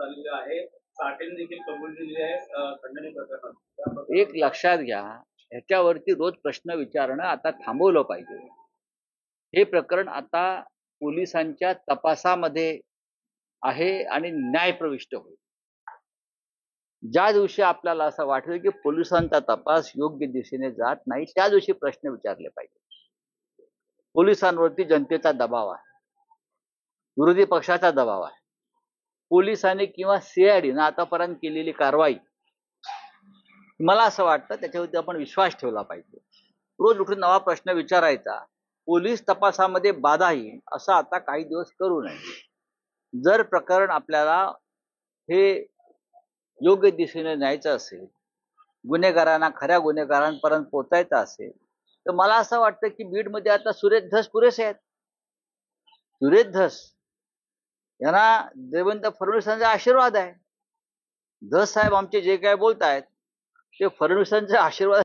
झालेलं आहे. साठेने देखील कबुली दिली आहे खंडणी प्रकरणात. एक लक्षात घ्या, ह्याच्यावरती रोज प्रश्न विचारणं आता थांबवलं पाहिजे. हे प्रकरण आता पोलिसांच्या तपासामध्ये आहे आणि न्यायप्रविष्ट होईल. ज्या दिवशी आपल्याला असं वाटेल की पोलिसांचा तपास योग्य दिशेने जात नाही, त्या दिवशी प्रश्न विचारले पाहिजे. पोलिसांवरती जनतेचा दबाव आहे, विरोधी पक्षाचा दबाव आहे. पोलिसांनी किंवा सीआयडीनं आतापर्यंत केलेली कारवाई, मला असं वाटतं त्याच्यावरती आपण विश्वास ठेवला पाहिजे. रोज उठून नवा प्रश्न विचारायचा, पोलीस तपासामध्ये बाधा येईल असं आता काही दिवस करू नये. जर प्रकरण आपल्याला हे योग्य दिशेने न्यायचं असेल, गुन्हेगारांना खऱ्या गुन्हेगारांपर्यंत पोहोचायचं असेल, तर मला असं वाटतं की बीडमध्ये आता सुरेश धस पुरेसे आहेत. सुरेश धस यांना देवेंद्र फडणवीसांचा आशीर्वाद आहे. धस साहेब आमचे जे काय बोलतायत ते फडणवीसांचा आशीर्वाद